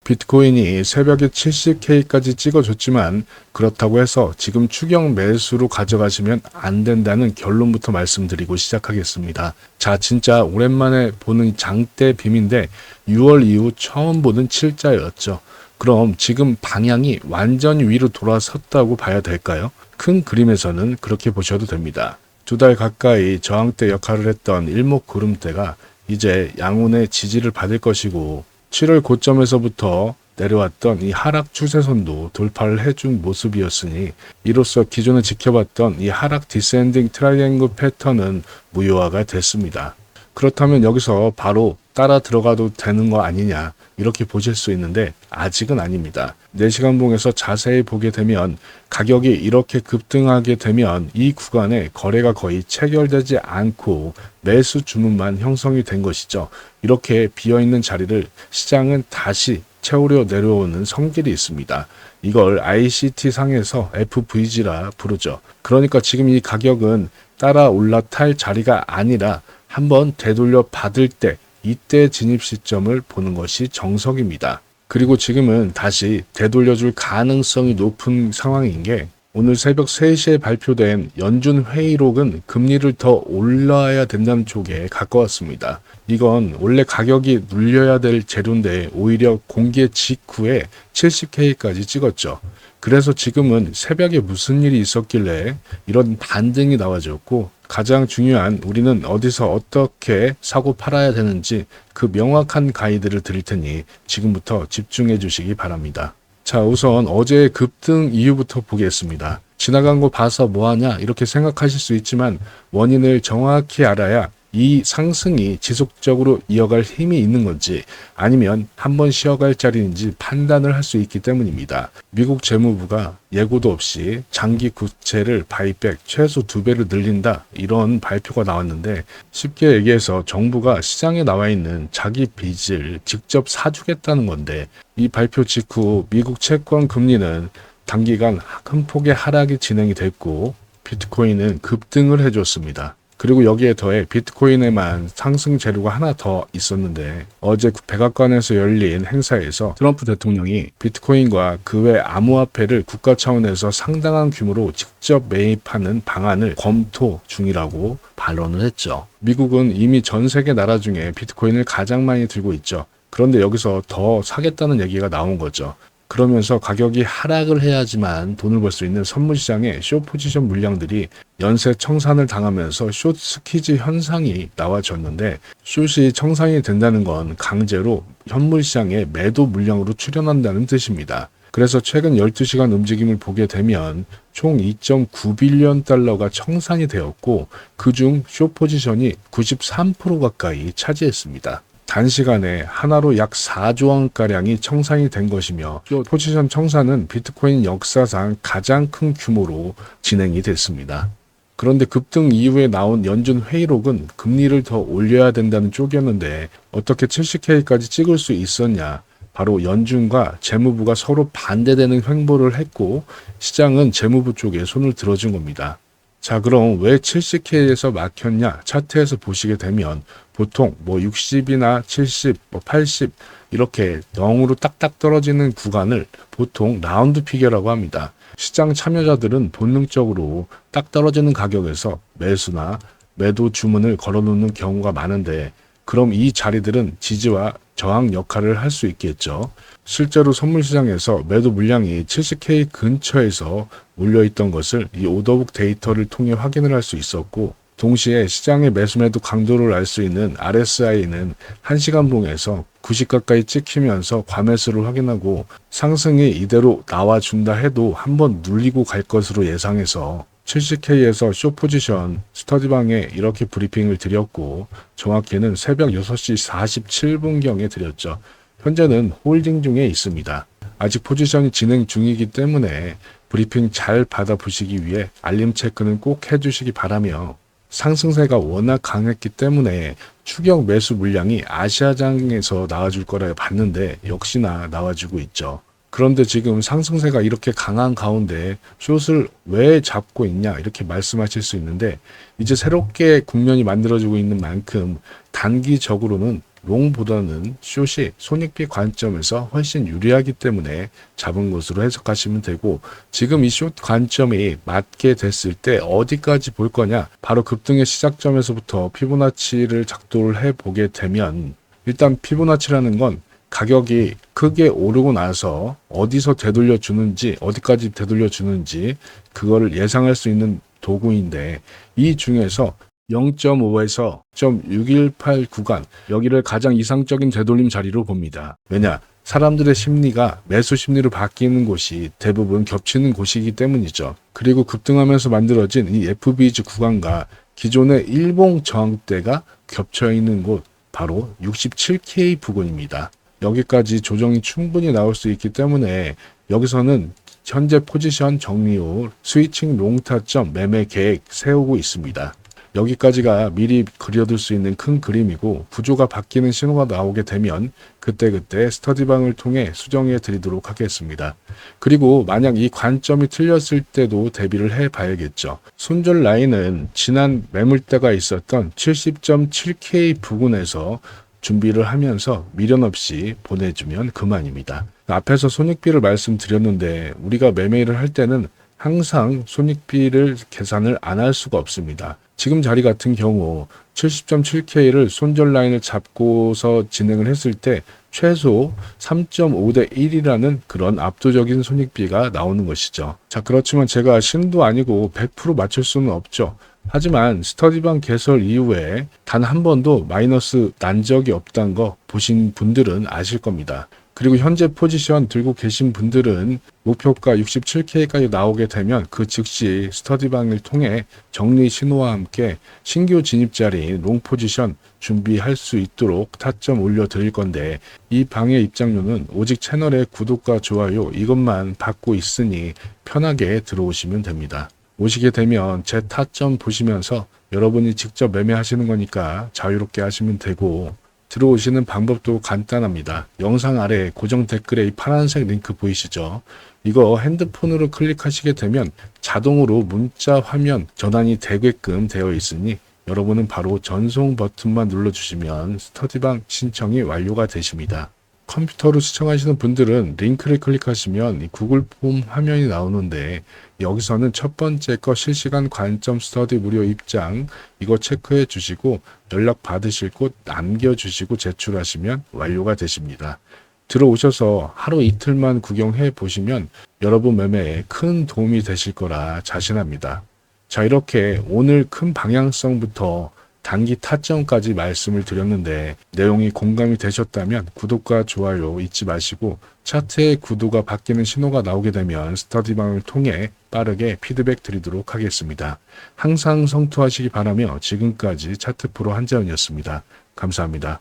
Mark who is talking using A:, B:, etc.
A: 비트코인이 새벽에 70K까지 찍어줬지만 그렇다고 해서 지금 추격 매수로 가져가시면 안 된다는 결론부터 말씀드리고 시작하겠습니다. 자, 진짜 오랜만에 보는 장대 빔인데 6월 이후 처음 보는 7자였죠. 그럼 지금 방향이 완전히 위로 돌아섰다고 봐야 될까요? 큰 그림에서는 그렇게 보셔도 됩니다. 2달 가까이 저항대 역할을 했던 일목구름대가 이제 양운의 지지를 받을 것이고 7월 고점에서부터 내려왔던 이 하락 추세선도 돌파를 해준 모습이었으니 이로써 기존에 지켜봤던 이 하락 디센딩 트라이앵글 패턴은 무효화가 됐습니다. 그렇다면 여기서 바로 따라 들어가도 되는 거 아니냐 이렇게 보실 수 있는데 아직은 아닙니다. 4시간 봉에서 자세히 보게 되면 가격이 이렇게 급등하게 되면 이 구간에 거래가 거의 체결되지 않고 매수 주문만 형성이 된 것이죠. 이렇게 비어있는 자리를 시장은 다시 채우려 내려오는 성질이 있습니다. 이걸 ICT 상에서 FVG라 부르죠. 그러니까 지금 이 가격은 따라 올라탈 자리가 아니라 한번 되돌려 받을 때 이때 진입 시점을 보는 것이 정석입니다. 그리고 지금은 다시 되돌려줄 가능성이 높은 상황인 게 오늘 새벽 3시에 발표된 연준 회의록은 금리를 더 올라야 된다는 쪽에 가까웠습니다. 이건 원래 가격이 눌려야 될 재료인데 오히려 공개 직후에 70K까지 찍었죠. 그래서 지금은 새벽에 무슨 일이 있었길래 이런 반등이 나와줬고 가장 중요한 우리는 어디서 어떻게 사고 팔아야 되는지 그 명확한 가이드를 드릴 테니 지금부터 집중해 주시기 바랍니다. 자, 우선 어제의 급등 이유부터 보겠습니다. 지나간 거 봐서 뭐하냐 이렇게 생각하실 수 있지만 원인을 정확히 알아야 이 상승이 지속적으로 이어갈 힘이 있는 건지 아니면 한번 쉬어갈 자리인지 판단을 할 수 있기 때문입니다. 미국 재무부가 예고도 없이 장기 국채를 바이백 최소 2배를 늘린다 이런 발표가 나왔는데 쉽게 얘기해서 정부가 시장에 나와 있는 자기 빚을 직접 사주겠다는 건데 이 발표 직후 미국 채권 금리는 단기간 큰 폭의 하락이 진행이 됐고 비트코인은 급등을 해줬습니다. 그리고 여기에 더해 비트코인에만 상승 재료가 하나 더 있었는데 어제 백악관에서 열린 행사에서 트럼프 대통령이 비트코인과 그 외 암호화폐를 국가 차원에서 상당한 규모로 직접 매입하는 방안을 검토 중이라고 반론을 했죠. 미국은 이미 전 세계 나라 중에 비트코인을 가장 많이 들고 있죠. 그런데 여기서 더 사겠다는 얘기가 나온 거죠. 그러면서 가격이 하락을 해야지만 돈을 벌 수 있는 선물시장의 숏포지션 물량들이 연쇄 청산을 당하면서 숏 스퀴즈 현상이 나와졌는데 숏이 청산이 된다는 건 강제로 현물시장의 매도 물량으로 출현한다는 뜻입니다. 그래서 최근 12시간 움직임을 보게 되면 총 2.9빌리언 달러가 청산이 되었고 그중 숏 포지션이 93% 가까이 차지했습니다. 단시간에 하나로 약 4조 원가량이 청산이 된 것이며 포지션 청산은 비트코인 역사상 가장 큰 규모로 진행이 됐습니다. 그런데 급등 이후에 나온 연준 회의록은 금리를 더 올려야 된다는 쪽이었는데 어떻게 70K까지 찍을 수 있었냐? 바로 연준과 재무부가 서로 반대되는 횡보를 했고 시장은 재무부 쪽에 손을 들어준 겁니다. 자, 그럼 왜 70K에서 막혔냐? 차트에서 보시게 되면 보통 60이나 70, 80 이렇게 0으로 딱딱 떨어지는 구간을 보통 라운드 피겨라고 합니다. 시장 참여자들은 본능적으로 딱 떨어지는 가격에서 매수나 매도 주문을 걸어놓는 경우가 많은데 그럼 이 자리들은 지지와 저항 역할을 할 수 있겠죠. 실제로 선물시장에서 매도 물량이 70K 근처에서 몰려있던 것을 이 오더북 데이터를 통해 확인을 할 수 있었고 동시에 시장의 매수매도 강도를 알 수 있는 RSI는 1시간 봉에서 90 가까이 찍히면서 과매수를 확인하고 상승이 이대로 나와준다 해도 한번 눌리고 갈 것으로 예상해서 70K에서 숏 포지션 스터디방에 이렇게 브리핑을 드렸고 정확히는 새벽 6시 47분경에 드렸죠. 현재는 홀딩 중에 있습니다. 아직 포지션이 진행 중이기 때문에 브리핑 잘 받아보시기 위해 알림 체크는 꼭 해주시기 바라며 상승세가 워낙 강했기 때문에 추격 매수 물량이 아시아장에서 나와줄 거라 봤는데 역시나 나와주고 있죠. 그런데 지금 상승세가 이렇게 강한 가운데 숏을 왜 잡고 있냐 이렇게 말씀하실 수 있는데 이제 새롭게 국면이 만들어지고 있는 만큼 단기적으로는 롱보다는 숏이 손익비 관점에서 훨씬 유리하기 때문에 잡은 것으로 해석하시면 되고, 지금 이 숏 관점이 맞게 됐을 때 어디까지 볼 거냐, 바로 급등의 시작점에서부터 피보나치를 작도를 해보게 되면, 일단 피보나치라는 건 가격이 크게 오르고 나서 어디서 되돌려 주는지, 어디까지 되돌려 주는지 그거를 예상할 수 있는 도구인데, 이 중에서 0.5에서 0.618 구간, 여기를 가장 이상적인 되돌림 자리로 봅니다. 왜냐? 사람들의 심리가 매수 심리로 바뀌는 곳이 대부분 겹치는 곳이기 때문이죠. 그리고 급등하면서 만들어진 이 FBG 구간과 기존의 일봉 저항대가 겹쳐 있는 곳, 바로 67K 부근입니다. 여기까지 조정이 충분히 나올 수 있기 때문에 여기서는 현재 포지션 정리 후 스위칭 롱 타점 매매 계획 세우고 있습니다. 여기까지가 미리 그려둘 수 있는 큰 그림이고, 구조가 바뀌는 신호가 나오게 되면 그때그때 스터디방을 통해 수정해 드리도록 하겠습니다. 그리고 만약 이 관점이 틀렸을 때도 대비를 해 봐야겠죠. 손절 라인은 지난 매물대가 있었던 70.7K 부근에서 준비를 하면서 미련 없이 보내주면 그만입니다. 앞에서 손익비를 말씀드렸는데, 우리가 매매를 할 때는 항상 손익비를 계산을 안 할 수가 없습니다. 지금 자리 같은 경우 70.7K를 손절 라인을 잡고서 진행을 했을 때 최소 3.5대 1이라는 그런 압도적인 손익비가 나오는 것이죠. 자, 그렇지만 제가 신도 아니고 100% 맞출 수는 없죠. 하지만 스터디방 개설 이후에 단 한 번도 마이너스 난 적이 없다는 거 보신 분들은 아실 겁니다. 그리고 현재 포지션 들고 계신 분들은 목표가 67K까지 나오게 되면 그 즉시 스터디방을 통해 정리 신호와 함께 신규 진입 자리인 롱 포지션 준비할 수 있도록 타점 올려드릴 건데, 이 방의 입장료는 오직 채널의 구독과 좋아요 이것만 받고 있으니 편하게 들어오시면 됩니다. 오시게 되면 제 타점 보시면서 여러분이 직접 매매하시는 거니까 자유롭게 하시면 되고, 들어오시는 방법도 간단합니다. 영상 아래 고정 댓글에 이 파란색 링크 보이시죠? 이거 핸드폰으로 클릭하시게 되면 자동으로 문자 화면 전환이 되게끔 되어 있으니 여러분은 바로 전송 버튼만 눌러주시면 스터디방 신청이 완료가 되십니다. 컴퓨터로 시청하시는 분들은 링크를 클릭하시면 이 구글 폼 화면이 나오는데, 여기서는 첫 번째 거 실시간 관점 스터디 무료 입장 이거 체크해 주시고 연락 받으실 곳 남겨주시고 제출하시면 완료가 되십니다. 들어오셔서 하루 이틀만 구경해 보시면 여러분 매매에 큰 도움이 되실 거라 자신합니다. 자, 이렇게 오늘 큰 방향성부터 단기 타점까지 말씀을 드렸는데, 내용이 공감이 되셨다면 구독과 좋아요 잊지 마시고, 차트의 구도가 바뀌는 신호가 나오게 되면 스터디방을 통해 빠르게 피드백 드리도록 하겠습니다. 항상 성투하시기 바라며 지금까지 차트 프로 한재훈이었습니다. 감사합니다.